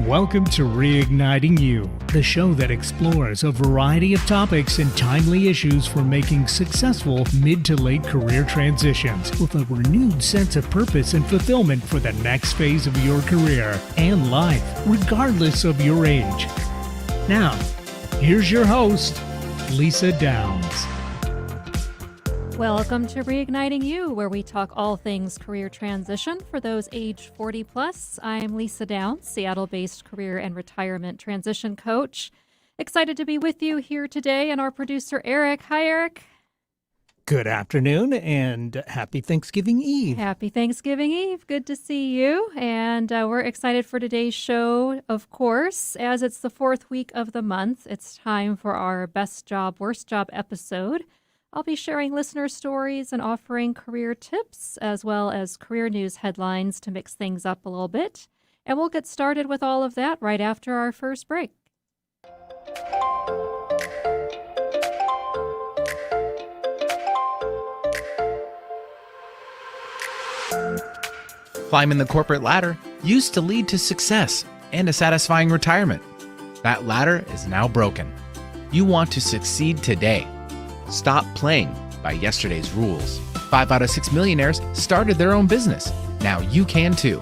Welcome to Reigniting You, the show that explores a variety of topics and timely issues for making successful mid to late career transitions with a renewed sense of purpose and fulfillment for the next phase of your career and life, regardless of your age. Now, here's your host, Lisa Downs. Welcome to Reigniting You, where we talk all things career transition for those age 40 plus. I'm Lisa Downs, Seattle-based career and retirement transition coach. Excited to be with you here today, and our producer, Eric. Hi, Eric. Good afternoon and happy Thanksgiving Eve. Happy Thanksgiving Eve. Good to see you. And we're excited for today's show, of course. As it's the fourth week of the month, it's time for our Best Job, Worst Job episode. I'll be sharing listener stories and offering career tips as well as career news headlines to mix things up a little bit. And we'll get started with all of that right after our first break. Climbing the corporate ladder used to lead to success and a satisfying retirement. That ladder is now broken. You want to succeed today. Stop playing by yesterday's rules. 5 out of 6 millionaires started their own business. Now you can too.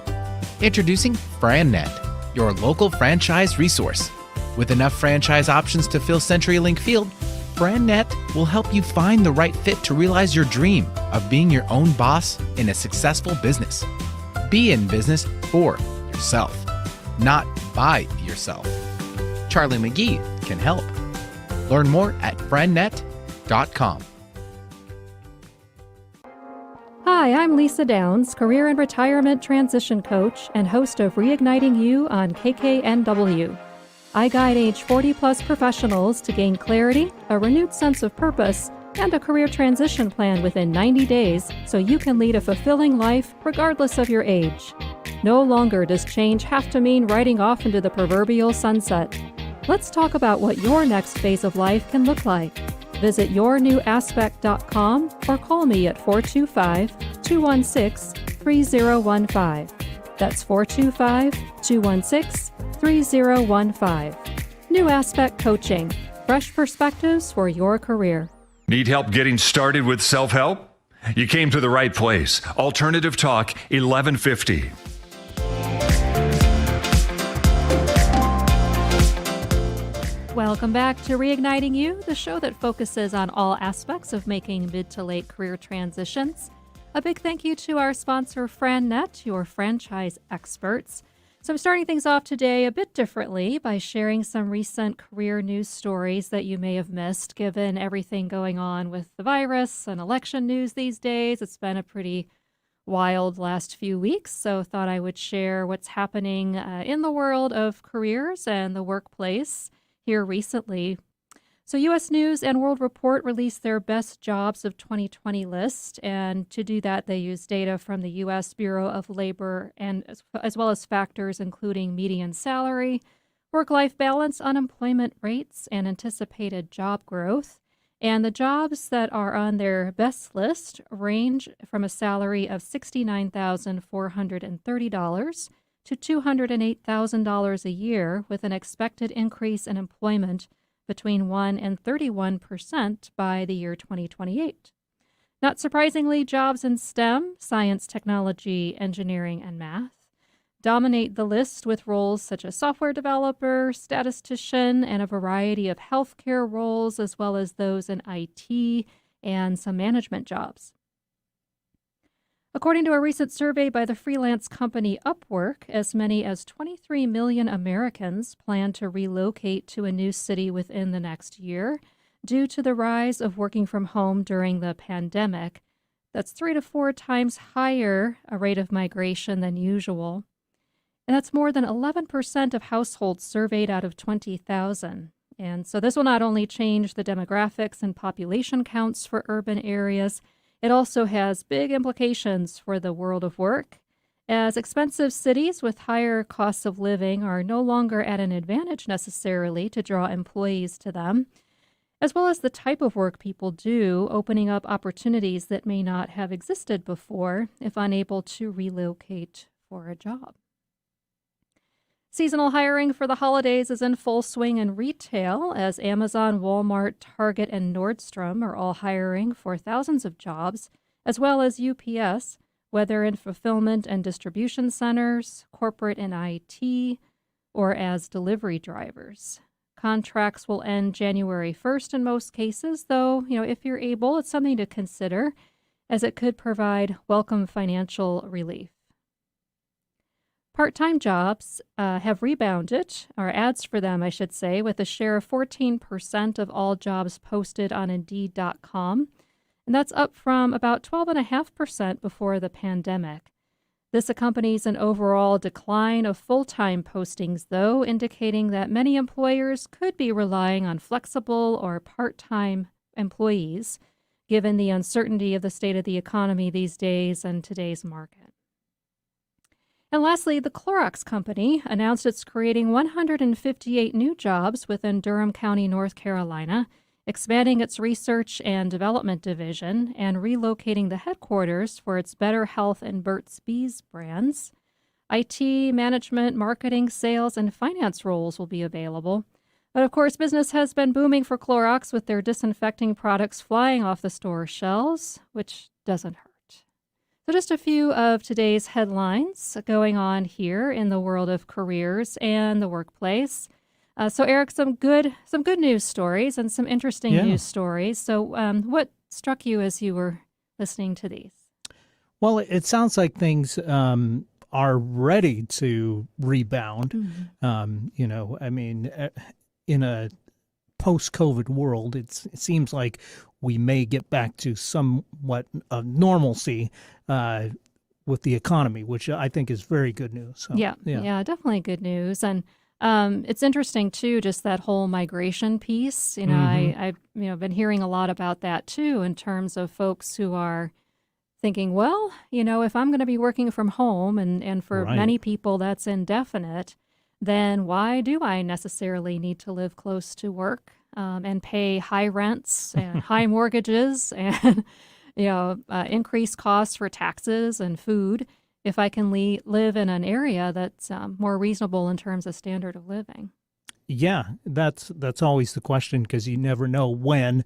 Introducing FranNet, your local franchise resource. With enough franchise options to fill CenturyLink Field, FranNet will help you find the right fit to realize your dream of being your own boss in a successful business. Be in business for yourself, not by yourself. Charlie McGee can help. Learn more at FranNet.com. Hi, I'm Lisa Downs, career and retirement transition coach and host of Reigniting You on KKNW. I guide age 40-plus professionals to gain clarity, a renewed sense of purpose, and a career transition plan within 90 days so you can lead a fulfilling life regardless of your age. No longer does change have to mean riding off into the proverbial sunset. Let's talk about what your next phase of life can look like. Visit yournewaspect.com or call me at 425-216-3015. That's 425-216-3015. New Aspect Coaching. Fresh perspectives for your career. Need help getting started with self-help? You came to the right place. Alternative Talk 1150. Welcome back to Reigniting You, the show that focuses on all aspects of making mid to late career transitions. A big thank you to our sponsor, FranNet, your franchise experts. So I'm starting things off today a bit differently by sharing some recent career news stories that you may have missed, given everything going on with the virus and election news these days. It's been a pretty wild last few weeks, so thought I would share what's happening in the world of careers and the workplace here recently. So U.S. News and World Report released their Best Jobs of 2020 list, and to do that, they used data from the U.S. Bureau of Labor and as well as factors including median salary, work-life balance, unemployment rates, and anticipated job growth. And the jobs that are on their best list range from a salary of $69,430 to $208,000 a year, with an expected increase in employment between 1 and 31% by the year 2028. Not surprisingly, jobs in STEM, science, technology, engineering, and math, dominate the list, with roles such as software developer, statistician, and a variety of healthcare roles, as well as those in IT and some management jobs. According to a recent survey by the freelance company Upwork, as many as 23 million Americans plan to relocate to a new city within the next year due to the rise of working from home during the pandemic. That's 3 to 4 times higher a rate of migration than usual. And that's more than 11% of households surveyed out of 20,000. And so this will not only change the demographics and population counts for urban areas, it also has big implications for the world of work, as expensive cities with higher costs of living are no longer at an advantage necessarily to draw employees to them, as well as the type of work people do, opening up opportunities that may not have existed before if unable to relocate for a job. Seasonal hiring for the holidays is in full swing in retail as Amazon, Walmart, Target, and Nordstrom are all hiring for thousands of jobs, as well as UPS, whether in fulfillment and distribution centers, corporate and IT, or as delivery drivers. Contracts will end January 1st in most cases, though, if you're able, it's something to consider as it could provide welcome financial relief. Part-time jobs have rebounded, or ads for them, I should say, with a share of 14% of all jobs posted on Indeed.com, and that's up from about 12.5% before the pandemic. This accompanies an overall decline of full-time postings, though, indicating that many employers could be relying on flexible or part-time employees, given the uncertainty of the state of the economy these days and today's market. And lastly, the Clorox Company announced it's creating 158 new jobs within Durham County, North Carolina, expanding its research and development division and relocating the headquarters for its Better Health and Burt's Bees brands. IT, management, marketing, sales, and finance roles will be available. But of course, business has been booming for Clorox with their disinfecting products flying off the store shelves, which doesn't hurt. So just a few of today's headlines going on here in the world of careers and the workplace. So Eric, some good news stories and some interesting news stories. So what struck you as you were listening to these? Well, it sounds like things are ready to rebound. Mm-hmm. In a post-COVID world, it seems like we may get back to somewhat of normalcy with the economy, which I think is very good news. So, yeah, definitely good news. And it's interesting, too, just that whole migration piece. I've been hearing a lot about that, too, in terms of folks who are thinking, well, if I'm going to be working from home and for many people that's indefinite, then why do I necessarily need to live close to work and pay high rents and high mortgages and increased costs for taxes and food if I can live in an area that's more reasonable in terms of standard of living? Yeah, that's always the question, because you never know when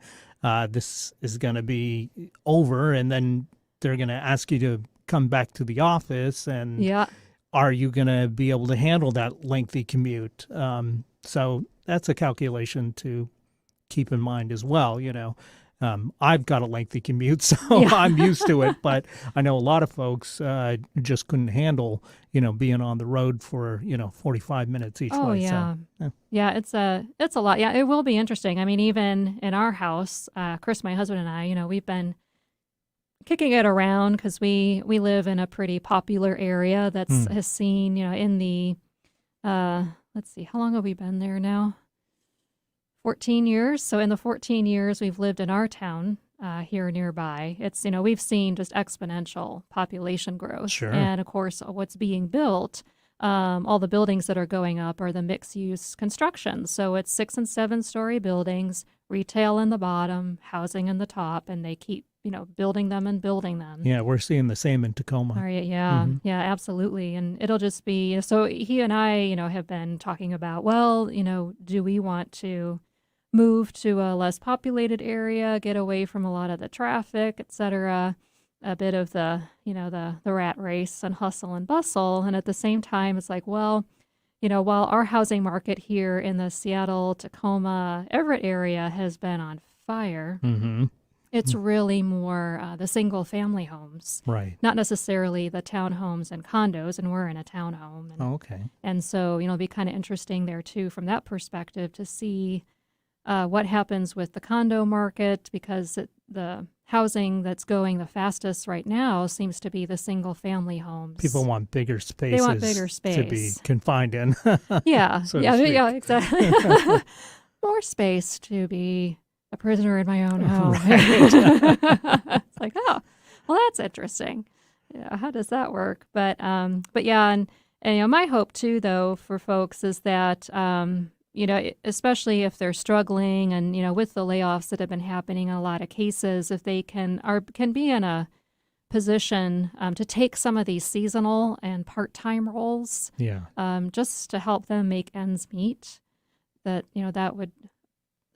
this is going to be over, and then they're going to ask you to come back to the office, and are you going to be able to handle that lengthy commute? So that's a calculation to keep in mind as well. I've got a lengthy commute, so I'm used to it. But I know a lot of folks just couldn't handle, being on the road for 45 minutes each way. Oh yeah, So, it's a lot. Yeah, it will be interesting. I mean, even in our house, Chris, my husband, and I, we've been kicking it around because we live in a pretty popular area that's has seen, in the let's see, how long have we been there now? 14 years. So in the 14 years we've lived in our town here nearby, it's, we've seen just exponential population growth. Sure. And of course, what's being built, all the buildings that are going up are the mixed-use construction. So it's 6- and 7-story buildings, retail in the bottom, housing in the top, and they keep, building them and building them. Yeah, we're seeing the same in Tacoma. All right, yeah, absolutely. And it'll just be, so he and I, have been talking about, well, do we want to move to a less populated area, get away from a lot of the traffic, et cetera, a bit of the, the rat race and hustle and bustle. And at the same time, it's like, well, while our housing market here in the Seattle, Tacoma, Everett area has been on fire, it's really more the single family homes, right? Not necessarily the townhomes and condos, and we're in a townhome. And, okay. And so, it'll be kind of interesting there too, from that perspective, to see what happens with the condo market, because the housing that's going the fastest right now seems to be the single family homes. People want bigger spaces. They want bigger space to be confined in. Yeah, so yeah, exactly. More space to be a prisoner in my own home. It's like, oh, well, that's interesting. Yeah, how does that work? But yeah, and my hope too, though, for folks is that especially if they're struggling, and with the layoffs that have been happening in a lot of cases, if they can be in a position to take some of these seasonal and part-time roles, just to help them make ends meet. That that would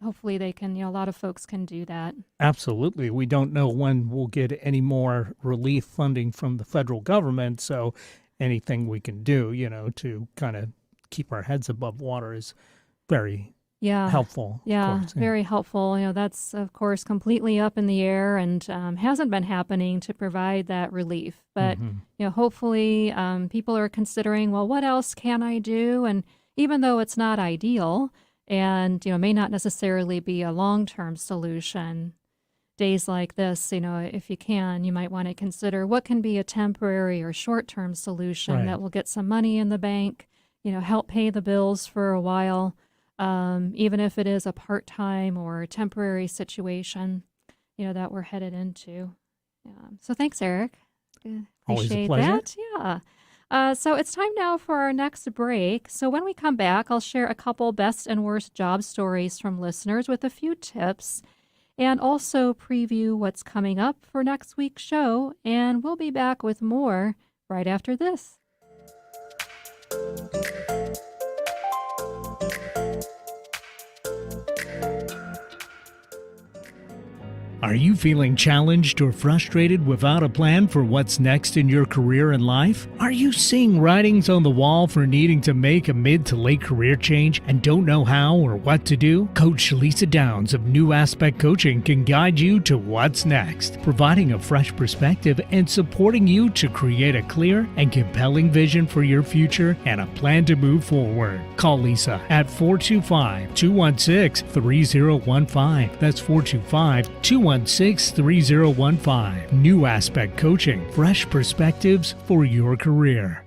hopefully they can. A lot of folks can do that. Absolutely. We don't know when we'll get any more relief funding from the federal government, so anything we can do, to kind of keep our heads above water is very helpful. Yeah, of course. Very helpful. That's, of course, completely up in the air and hasn't been happening to provide that relief. But, hopefully people are considering, well, what else can I do? And even though it's not ideal and, may not necessarily be a long-term solution, days like this, if you can, you might want to consider what can be a temporary or short-term solution that will get some money in the bank, help pay the bills for a while. Even if it is a part-time or temporary situation, that we're headed into. So thanks, Eric. Always a Appreciate pleasure. that. Yeah. So it's time now for our next break. So when we come back, I'll share a couple best and worst job stories from listeners with a few tips and also preview what's coming up for next week's show. And we'll be back with more right after this. Are you feeling challenged or frustrated without a plan for what's next in your career and life? Are you seeing writings on the wall for needing to make a mid to late career change and don't know how or what to do? Coach Lisa Downs of New Aspect Coaching can guide you to what's next, providing a fresh perspective and supporting you to create a clear and compelling vision for your future and a plan to move forward. Call Lisa at 425-216-3015. That's 425-216-3015. New Aspect Coaching, fresh perspectives for your career.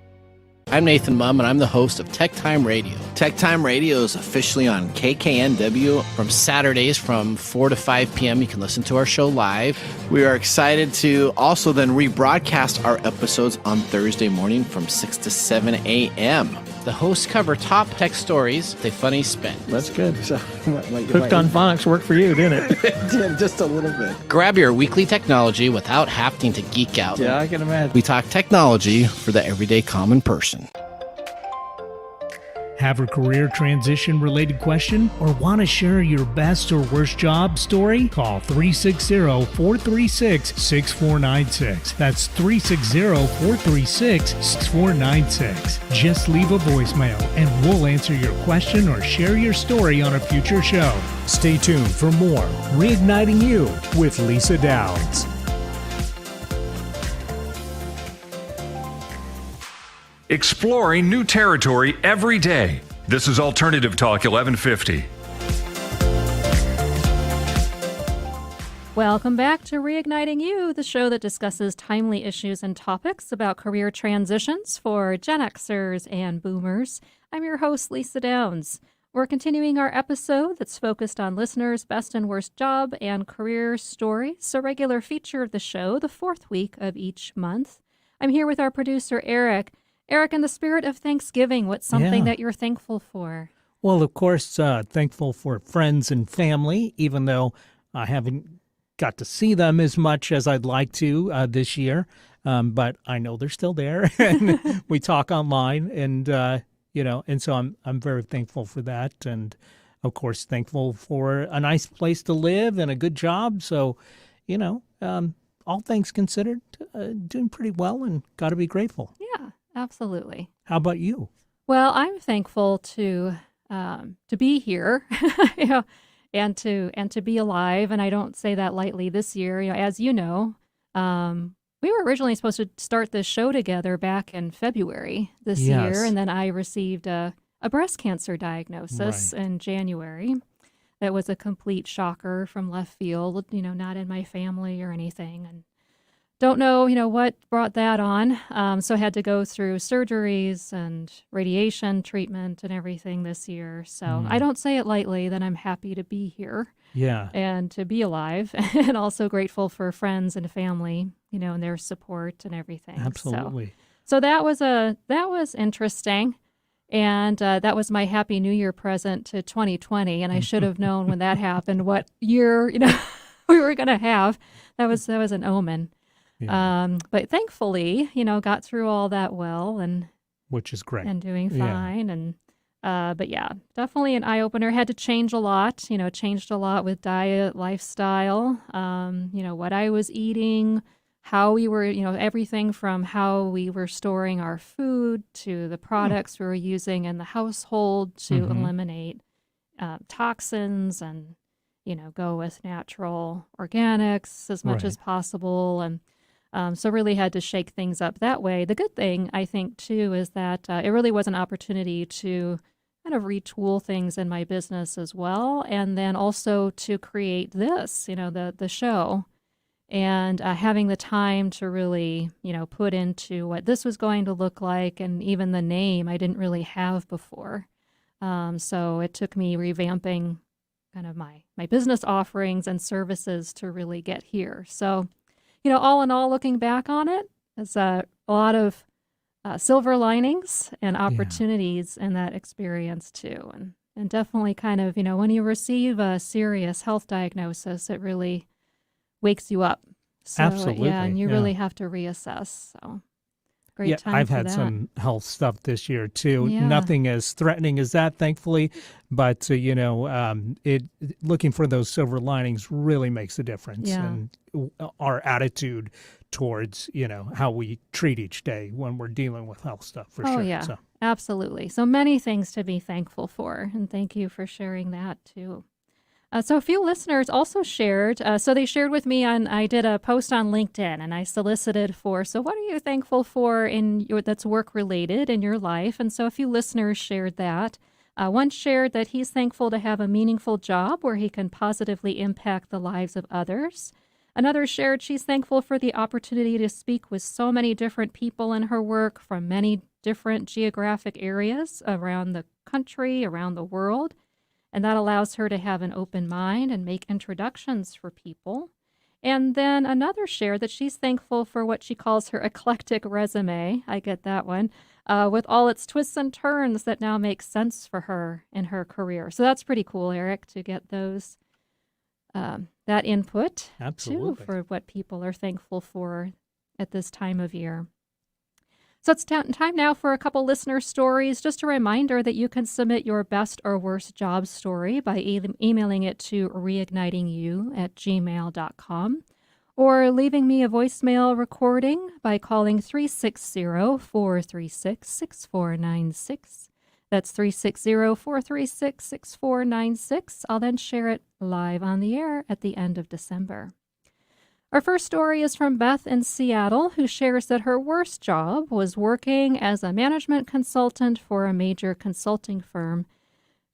I'm Nathan Mumm, and I'm the host of Tech Time Radio. Tech Time Radio is officially on KKNW from Saturdays from 4 to 5 p.m. You can listen to our show live. We are excited to also then rebroadcast our episodes on Thursday morning from 6 to 7 a.m. The hosts cover top tech stories with a funny spin. That's good. So, Hooked on Phonics worked for you, didn't it? It did, just a little bit. Grab your weekly technology without having to geek out. Yeah, I can imagine. We talk technology for the everyday common person. Have a career transition related question or want to share your best or worst job story? Call 360-436-6496. That's 360-436-6496. Just leave a voicemail and we'll answer your question or share your story on a future show. Stay tuned for more Reigniting You with Lisa Downs. Exploring new territory every day. This is Alternative Talk 1150. Welcome back to Reigniting You, the show that discusses timely issues and topics about career transitions for Gen Xers and Boomers. I'm your host, Lisa Downs. We're continuing our episode that's focused on listeners' best and worst job and career stories, a regular feature of the show, the fourth week of each month. I'm here with our producer, Eric. Eric, in the spirit of Thanksgiving, what's something that you're thankful for? Well, of course, thankful for friends and family, even though I haven't got to see them as much as I'd like to this year. But I know they're still there, and we talk online, and and so I'm very thankful for that, and of course, thankful for a nice place to live and a good job. So, all things considered, doing pretty well, and got to be grateful. Yeah. Absolutely. How about you? Well, I'm thankful to be here, and to be alive. And I don't say that lightly this year. As you know, we were originally supposed to start this show together back in February this year, and then I received a breast cancer diagnosis in January. That was a complete shocker from left field. Not in my family or anything, and don't know, what brought that on. So I had to go through surgeries and radiation treatment and everything this year. So I don't say it lightly that I'm happy to be here. Yeah. And to be alive, and also grateful for friends and family, and their support and everything. Absolutely. So that was interesting. And that was my Happy New Year present to 2020. And I should have known when that happened what year, we were going to have. That was an omen. Yeah. But thankfully, got through all that well Which is great. and doing Yeah. fine. And but yeah, definitely an eye opener. Had to change a lot. Changed a lot with diet, lifestyle. What I was eating, how we were. Everything from how we were storing our food to the products we were using in the household to eliminate toxins and go with natural organics as much as possible. And so really had to shake things up that way. The good thing, I think, too, is that it really was an opportunity to kind of retool things in my business as well. And then also to create this, the show. And having the time to really, put into what this was going to look like. And even the name I didn't really have before. So it took me revamping kind of my business offerings and services to really get here. So, all in all, looking back on it, it's a lot of silver linings and opportunities in that experience too. And definitely kind of, when you receive a serious health diagnosis, it really wakes you up. So, Absolutely. Yeah, and you really have to reassess. So great time I've for had that. some health stuff this year too. Yeah. Nothing as threatening as that, thankfully. But it looking for those silver linings really makes a difference, Yeah. and our attitude towards how we treat each day when we're dealing with health stuff for Oh, sure. yeah, So absolutely. So many things to be thankful for. And thank you for sharing that too. So a few listeners also shared. So they shared with me I did a post on LinkedIn and I solicited for, so what are you thankful for that's work related in your life? And so a few listeners shared that. One shared that he's thankful to have a meaningful job where he can positively impact the lives of others. Another shared she's thankful for the opportunity to speak with so many different people in her work from many different geographic areas around the country, around the world. And that allows her to have an open mind and make introductions for people. And then another shared that she's thankful for what she calls her eclectic resume. I get that one. With all its twists and turns that now make sense for her in her career. So that's pretty cool, Eric, to get those that input Absolutely. too for what people are thankful for at this time of year. So it's time now for a couple listener stories. Just a reminder that you can submit your best or worst job story by emailing it to reignitingyou@gmail.com or leaving me a voicemail recording by calling 360-436-6496. That's 360-436-6496. I'll then share it live on the air at the end of December. Our first story is from Beth in Seattle, who shares that her worst job was working as a management consultant for a major consulting firm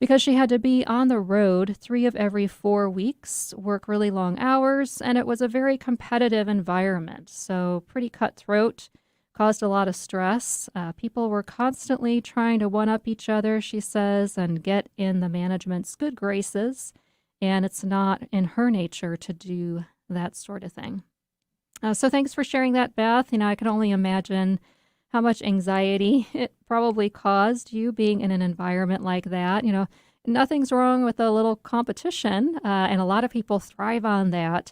because she had to be on the road 3 of every 4 weeks, work really long hours, and it was a very competitive environment. So pretty cutthroat, caused a lot of stress. People were constantly trying to one-up each other, she says, and get in the management's good graces, and it's not in her nature to do that sort of thing. So thanks for sharing that, Beth. I can only imagine how much anxiety it probably caused you being in an environment like that. Nothing's wrong with a little competition, and a lot of people thrive on that.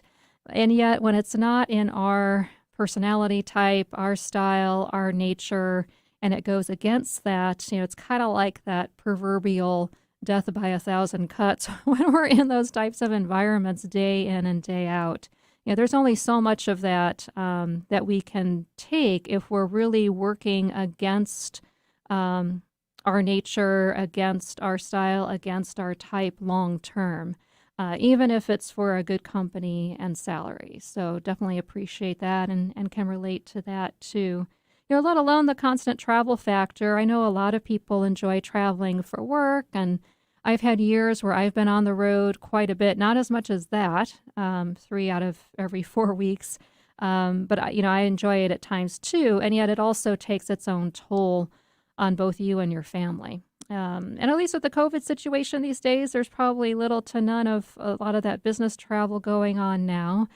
And yet when it's not in our personality type, our style, our nature, and it goes against that, it's kind of like that proverbial death by 1,000 cuts when we're in those types of environments day in and day out. There's only so much of that that we can take if we're really working against our nature, against our style, against our type long term, even if it's for a good company and salary. So definitely appreciate that and can relate to that too. Let alone the constant travel factor. I know a lot of people enjoy traveling for work, and I've had years where I've been on the road quite a bit, not as much as that, 3 out of every 4 weeks. But I enjoy it at times too, and yet it also takes its own toll on both you and your family. And at least with the COVID situation these days, there's probably little to none of a lot of that business travel going on now.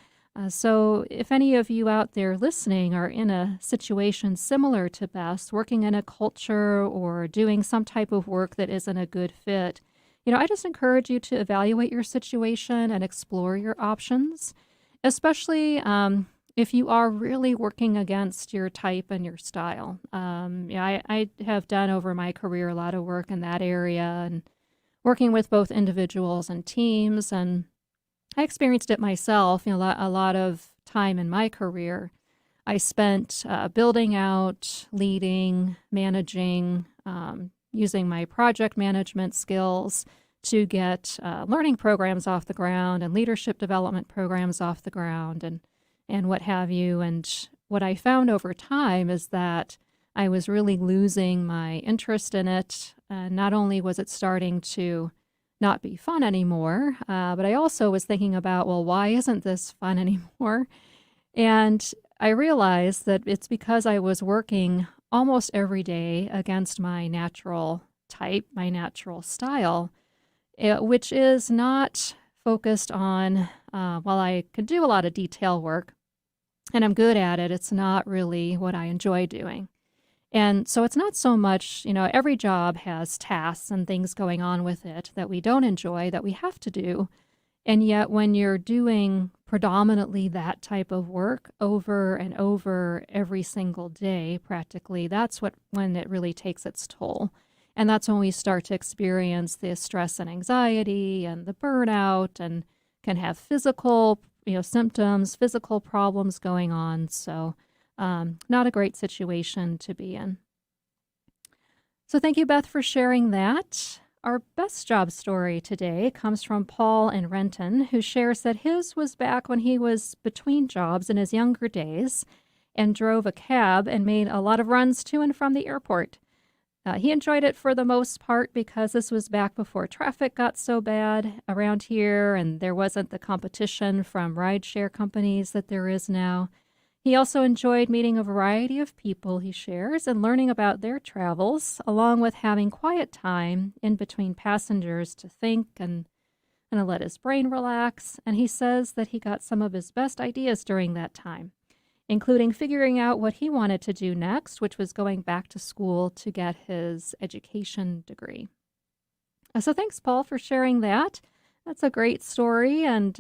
So if any of you out there listening are in a situation similar to Beth's, working in a culture or doing some type of work that isn't a good fit, I just encourage you to evaluate your situation and explore your options, especially if you are really working against your type and your style. I have done over my career a lot of work in that area and working with both individuals and teams. And I experienced it myself, a lot of time in my career. I spent building out, leading, managing, using my project management skills to get learning programs off the ground and leadership development programs off the ground and what have you. And what I found over time is that I was really losing my interest in it. Not only was it starting to not be fun anymore, but I also was thinking about, well, why isn't this fun anymore? And I realized that it's because I was working almost every day against my natural type, my natural style, which is not focused on, while I could do a lot of detail work and I'm good at it, it's not really what I enjoy doing. And so it's not so much, every job has tasks and things going on with it that we don't enjoy, that we have to do. And yet when you're doing predominantly that type of work over and over every single day, practically, that's when it really takes its toll. And that's when we start to experience the stress and anxiety and the burnout and can have physical, symptoms, physical problems going on. So not a great situation to be in. So thank you, Beth, for sharing that. Our best job story today comes from Paul in Renton, who shares that his was back when he was between jobs in his younger days and drove a cab and made a lot of runs to and from the airport. He enjoyed it for the most part because this was back before traffic got so bad around here and there wasn't the competition from rideshare companies that there is now. He also enjoyed meeting a variety of people, he shares, and learning about their travels, along with having quiet time in between passengers to think and to let his brain relax. And he says that he got some of his best ideas during that time, including figuring out what he wanted to do next, which was going back to school to get his education degree. So thanks, Paul, for sharing that. That's a great story and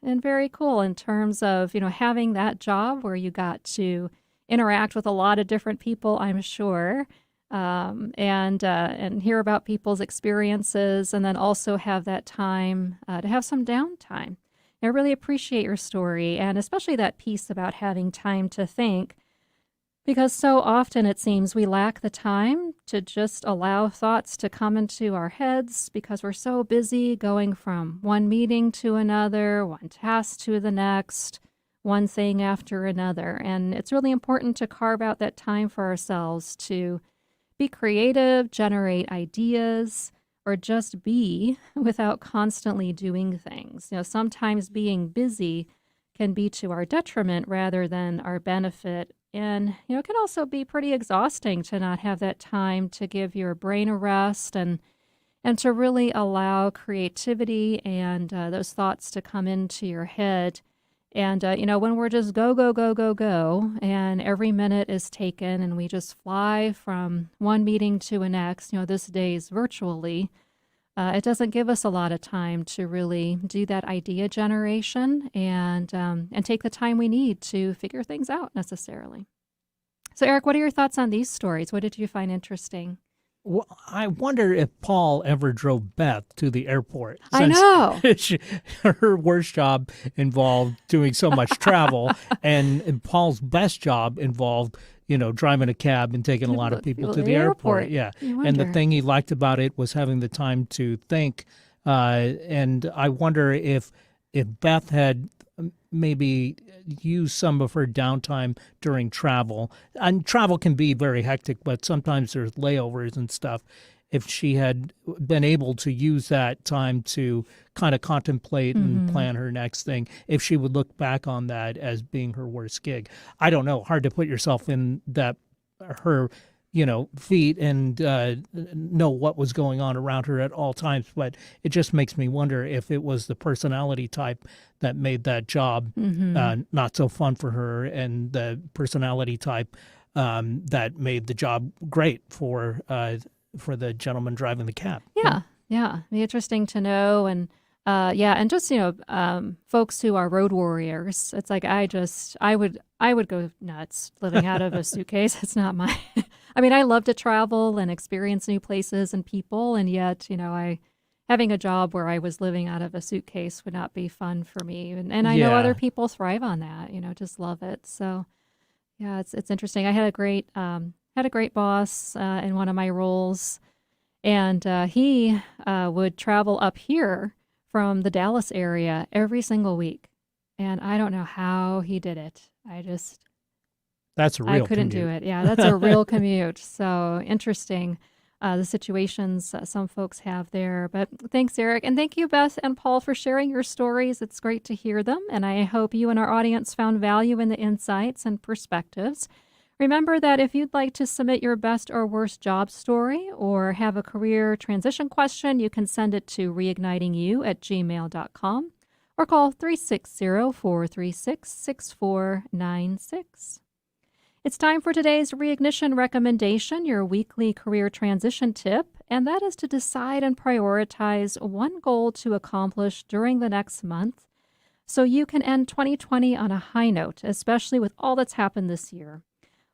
very cool in terms of, having that job where you got to interact with a lot of different people, I'm sure, and hear about people's experiences, and then also have that time to have some downtime. I really appreciate your story, and especially that piece about having time to think, because so often it seems we lack the time to just allow thoughts to come into our heads because we're so busy going from one meeting to another, one task to the next, one thing after another. And it's really important to carve out that time for ourselves to be creative, generate ideas, or just be without constantly doing things. Sometimes being busy can be to our detriment rather than our benefit. And, it can also be pretty exhausting to not have that time to give your brain a rest and to really allow creativity and those thoughts to come into your head. And, when we're just go, go, go, go, go, and every minute is taken and we just fly from one meeting to the next, this day's virtually, it doesn't give us a lot of time to really do that idea generation and take the time we need to figure things out necessarily. So, Eric, what are your thoughts on these stories? What did you find interesting? Well, I wonder if Paul ever drove Beth to the airport. I know. Her worst job involved doing so much travel, and Paul's best job involved driving a cab and taking a lot of people to the airport. Yeah. And the thing he liked about it was having the time to think. And I wonder if Beth had maybe used some of her downtime during travel. And travel can be very hectic, but sometimes there's layovers and stuff. If she had been able to use that time to kind of contemplate and plan her next thing, if she would look back on that as being her worst gig. I don't know. Hard to put yourself in her feet and know what was going on around her at all times. But it just makes me wonder if it was the personality type that made that job not so fun for her, and the personality type that made the job great for the gentleman driving the cab. Yeah. Be interesting to know. And Yeah, and just, folks who are road warriors, it's like I would go nuts living out of a suitcase. It's not my I mean, I love to travel and experience new places and people, and yet, having a job where I was living out of a suitcase would not be fun for me. And I know Yeah. other people thrive on that, just love it. So, yeah, it's interesting. I had a great boss in one of my roles, and he would travel up here from the Dallas area every single week. And I don't know how he did it. That's a real I couldn't do commute. it. Yeah, that's a real commute. So interesting, the situations some folks have there. But thanks, Eric. And thank you, Beth and Paul, for sharing your stories. It's great to hear them. And I hope you and our audience found value in the insights and perspectives. Remember that if you'd like to submit your best or worst job story or have a career transition question, you can send it to reignitingyou@gmail.com or call 360-436-6496. It's time for today's Reignition recommendation, your weekly career transition tip, and that is to decide and prioritize one goal to accomplish during the next month so you can end 2020 on a high note, especially with all that's happened this year.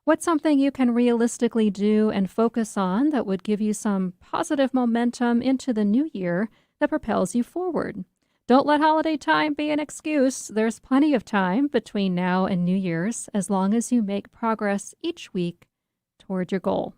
What's something you can realistically do and focus on that would give you some positive momentum into the new year that propels you forward? Don't let holiday time be an excuse. There's plenty of time between now and New Year's, as long as you make progress each week toward your goal.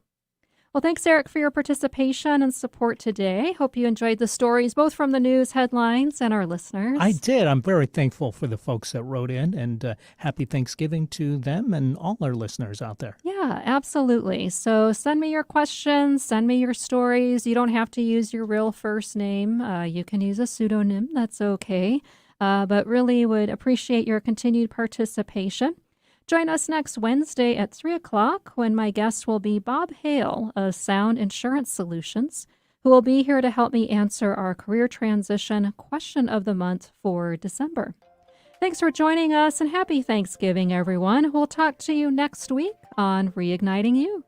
Well, thanks, Eric, for your participation and support today. Hope you enjoyed the stories, both from the news headlines and our listeners. I did. I'm very thankful for the folks that wrote in, and happy Thanksgiving to them and all our listeners out there. Yeah, absolutely. So send me your questions, send me your stories. You don't have to use your real first name. You can use a pseudonym. That's okay. But really would appreciate your continued participation. Join us next Wednesday at 3 o'clock when my guest will be Bob Hale of Sound Insurance Solutions, who will be here to help me answer our career transition question of the month for December. Thanks for joining us, and happy Thanksgiving, everyone. We'll talk to you next week on Reigniting You.